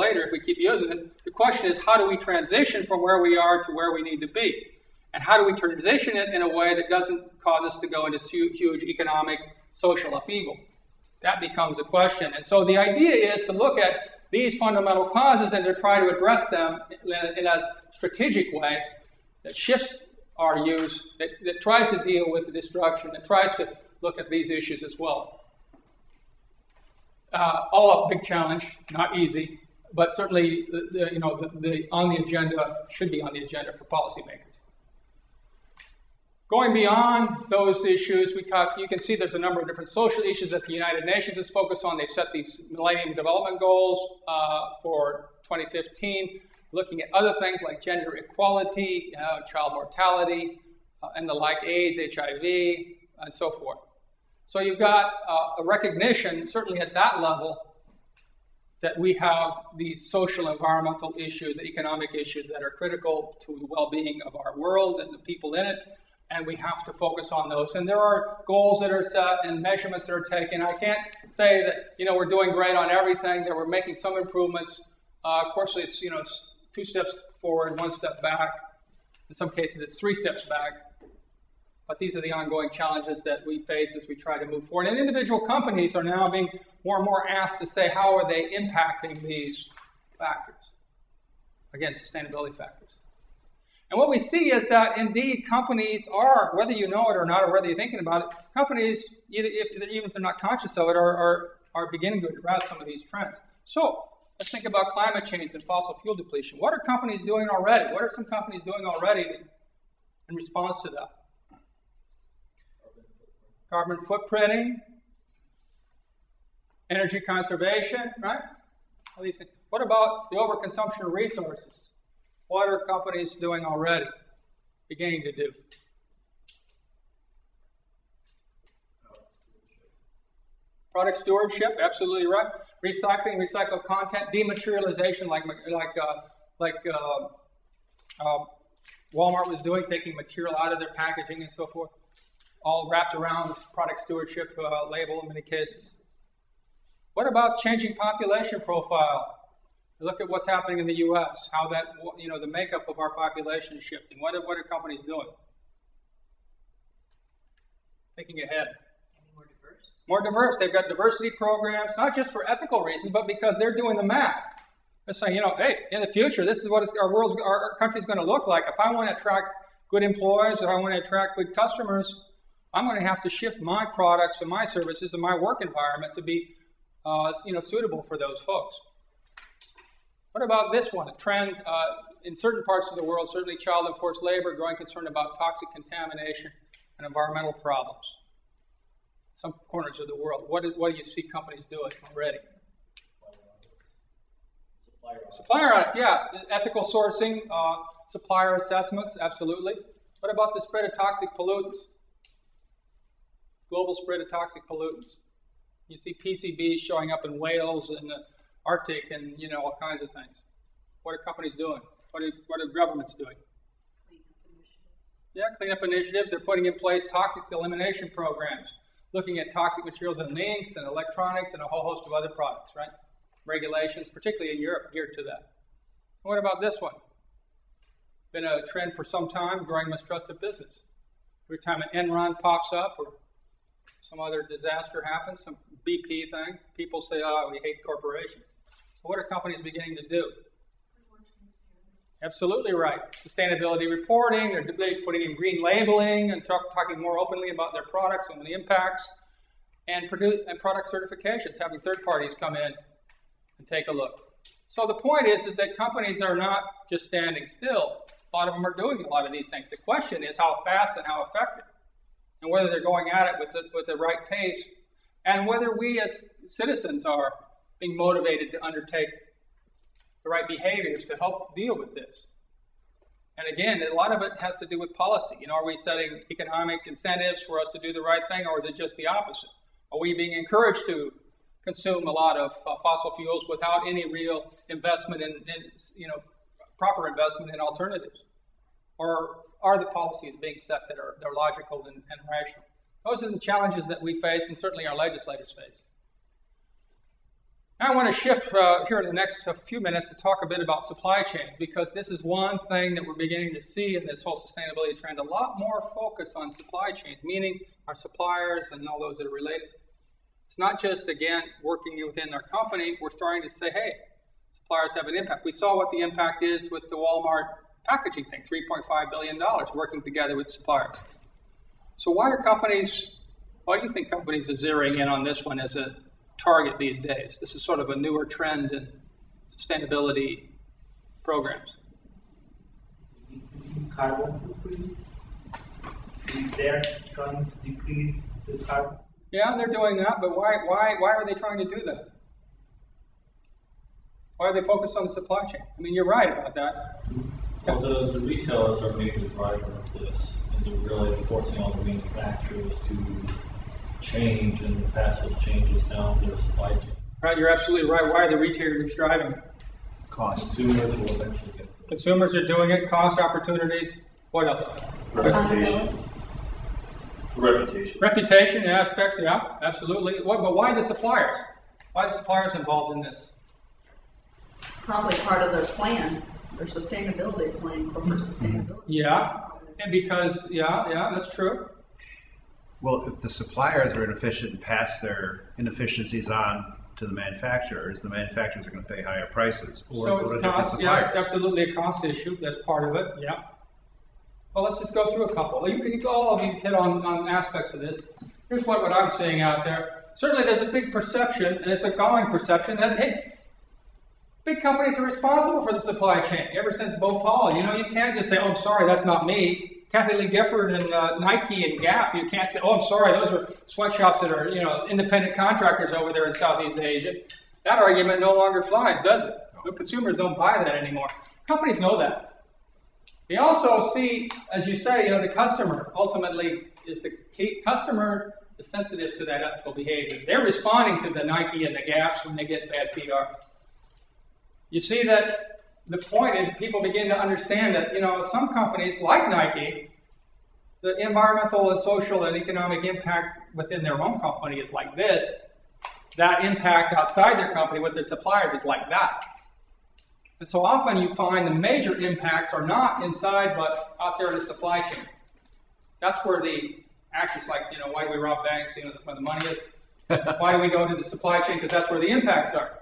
later if we keep using it. The question is, how do we transition from where we are to where we need to be? And how do we transition it in a way that doesn't cause us to go into huge economic, social upheaval? That becomes a question. And so the idea is to look at these fundamental causes and to try to address them in a strategic way that shifts our use, that tries to deal with the destruction, that tries to look at these issues as well. All a big challenge, not easy, but certainly on the agenda, should be on the agenda for policymakers. Going beyond those issues, you can see there's a number of different social issues that the United Nations is focused on. They set these Millennium Development Goals for 2015, looking at other things like gender equality, child mortality, and the like, AIDS, HIV, and so forth. So you've got a recognition, certainly at that level, that we have these social, environmental issues, economic issues that are critical to the well-being of our world and the people in it. And we have to focus on those. And there are goals that are set and measurements that are taken. I can't say that, we're doing great on everything, that we're making some improvements. Of course, it's 2 steps forward, 1 step back. In some cases, it's 3 steps back. But these are the ongoing challenges that we face as we try to move forward. And individual companies are now being more and more asked to say, how are they impacting these factors? Again, sustainability factors. And what we see is that, indeed, companies are, whether you know it or not, or whether you're thinking about it, companies, even if they're not conscious of it, are beginning to address some of these trends. So let's think about climate change and fossil fuel depletion. What are companies doing already? What are some companies doing already in response to that? Carbon footprinting, energy conservation, right? All these things. What about the overconsumption of resources? What are companies doing already, beginning to do? Product stewardship, absolutely right. Recycling, recycled content, dematerialization, like Walmart was doing, taking material out of their packaging and so forth, all wrapped around this product stewardship label in many cases. What about changing population profile? Look at what's happening in the U.S., how that, the makeup of our population is shifting. What are companies doing? Thinking ahead. More diverse? More diverse. They've got diversity programs, not just for ethical reasons, but because they're doing the math. They're saying, hey, in the future, this is what our country's going to look like. If I want to attract good employees, if I want to attract good customers, I'm going to have to shift my products and my services and my work environment to be, suitable for those folks. What about this one? A trend in certain parts of the world, certainly child and forced labor, growing concern about toxic contamination and environmental problems. Some corners of the world. What do you see companies doing already? Supplier audits, yeah. Ethical sourcing, supplier assessments, absolutely. What about the spread of toxic pollutants? Global spread of toxic pollutants. You see PCBs showing up in whales and the Arctic and, all kinds of things. What are companies doing? What are governments doing? Cleanup initiatives. Yeah, cleanup initiatives. They're putting in place toxics elimination programs, looking at toxic materials in inks and electronics and a whole host of other products, right? Regulations, particularly in Europe, geared to that. What about this one? Been a trend for some time, growing mistrust of business. Every time an Enron pops up or some other disaster happens, some BP thing, people say, we hate corporations. So what are companies beginning to do? Absolutely right. Sustainability reporting, they're putting in green labeling and talking more openly about their products and the impacts, and product certifications, having third parties come in and take a look. So the point is that companies are not just standing still. A lot of them are doing a lot of these things. The question is how fast and how effective, and whether they're going at it with the right pace, and whether we as citizens are being motivated to undertake the right behaviors to help deal with this. And again, a lot of it has to do with policy. Are we setting economic incentives for us to do the right thing, or is it just the opposite? Are we being encouraged to consume a lot of fossil fuels without any real investment in proper investment in alternatives? Or are the policies being set that are logical and rational? Those are the challenges that we face, and certainly our legislators face. I want to shift here in the next few minutes to talk a bit about supply chain, because this is one thing that we're beginning to see in this whole sustainability trend, a lot more focus on supply chains, meaning our suppliers and all those that are related. It's not just, again, working within our company. We're starting to say, hey, suppliers have an impact. We saw what the impact is with the Walmart packaging thing, $3.5 billion working together with suppliers. So why do you think companies are zeroing in on this one as a target these days? This is sort of a newer trend in sustainability programs. Decreasing carbon footprint. They're trying to decrease the carbon. Yeah, they're doing that, but why are they trying to do that? Why are they focused on the supply chain? I mean, you're right about that. Well, the retailers are a major driver of this, and they're really forcing all the manufacturers to change and pass those changes down to their supply chain. Right, you're absolutely right. Why are the retailers driving it? Cost. Consumers will eventually get it. Consumers are doing it, cost opportunities. What else? Reputation. Reputation aspects, yeah, absolutely. But why the suppliers? Why are the suppliers involved in this? Probably part of their plan, their sustainability plan, corporate sustainability. Yeah, and because, yeah, that's true. Well, if the suppliers are inefficient and pass their inefficiencies on to the manufacturers are going to pay higher prices. Or so it's cost, yeah, it's absolutely a cost issue. That's part of it, yeah. Well, let's just go through a couple. All of you hit on aspects of this. Here's what I'm seeing out there. Certainly there's a big perception, and it's a growing perception, that, hey, big companies are responsible for the supply chain. Ever since Bhopal, you can't just say, oh, I'm sorry, that's not me. Kathy Lee Gifford and Nike and Gap, you can't say, oh, I'm sorry, those are sweatshops that are, independent contractors over there in Southeast Asia. That argument no longer flies, does it? No, consumers don't buy that anymore. Companies know that. They also see, as you say, the customer ultimately is the key. Customer is sensitive to that ethical behavior. They're responding to the Nike and the Gaps when they get bad PR. You see that the point is people begin to understand that, some companies like Nike, the environmental and social and economic impact within their own company is like this. That impact outside their company with their suppliers is like that. And so often you find the major impacts are not inside, but out there in the supply chain. That's where the actions like, why do we rob banks? That's where the money is. Why do we go to the supply chain? Because that's where the impacts are.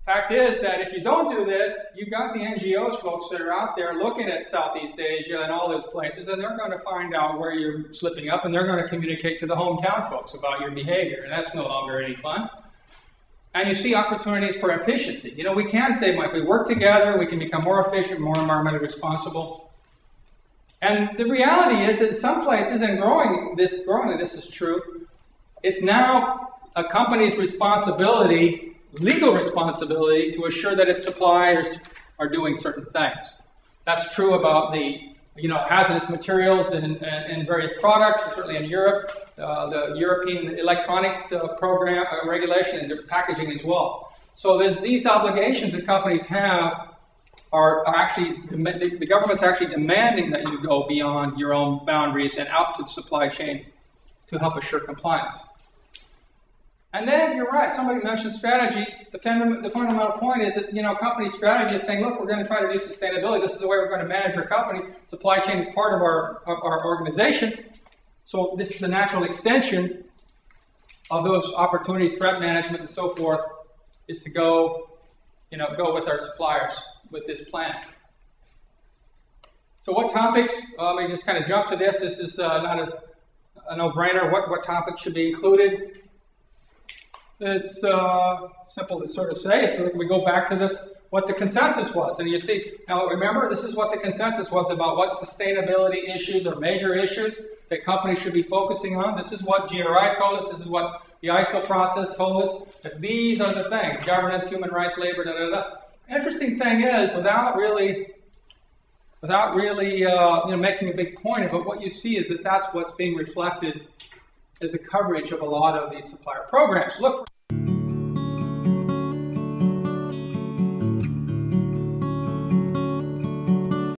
Fact is that if you don't do this, you've got the NGOs folks that are out there looking at Southeast Asia and all those places, and they're going to find out where you're slipping up, and they're going to communicate to the hometown folks about your behavior, and that's no longer any fun. And you see opportunities for efficiency. We can say, if we work together, we can become more efficient, more environmentally responsible. And the reality is that in some places, and growingly this is true, it's now a company's responsibility, legal responsibility, to assure that its suppliers are doing certain things. That's true about the hazardous materials in various products, certainly in Europe, the European electronics program regulation, and their packaging as well. So there's these obligations that companies have are actually, the government's actually demanding that you go beyond your own boundaries and out to the supply chain to help assure compliance. And then, you're right, somebody mentioned strategy. The fundamental point is that, company strategy is saying, look, we're going to try to do sustainability. This is the way we're going to manage our company. Supply chain is part of our organization. So this is a natural extension of those opportunities, threat management, and so forth, is to go with our suppliers with this plan. So what topics? Let me just kind of jump to this. This is not a no-brainer. What topics should be included? It's simple to sort of say. So we go back to this, what the consensus was. And you see, now remember, this is what the consensus was about what sustainability issues or major issues that companies should be focusing on. This is what GRI told us. This is what the ISO process told us. That these are the things: governance, human rights, labor, da-da-da. Interesting thing is, without really making a big point of it, what you see is that that's what's being reflected as the coverage of a lot of these supplier programs. Look for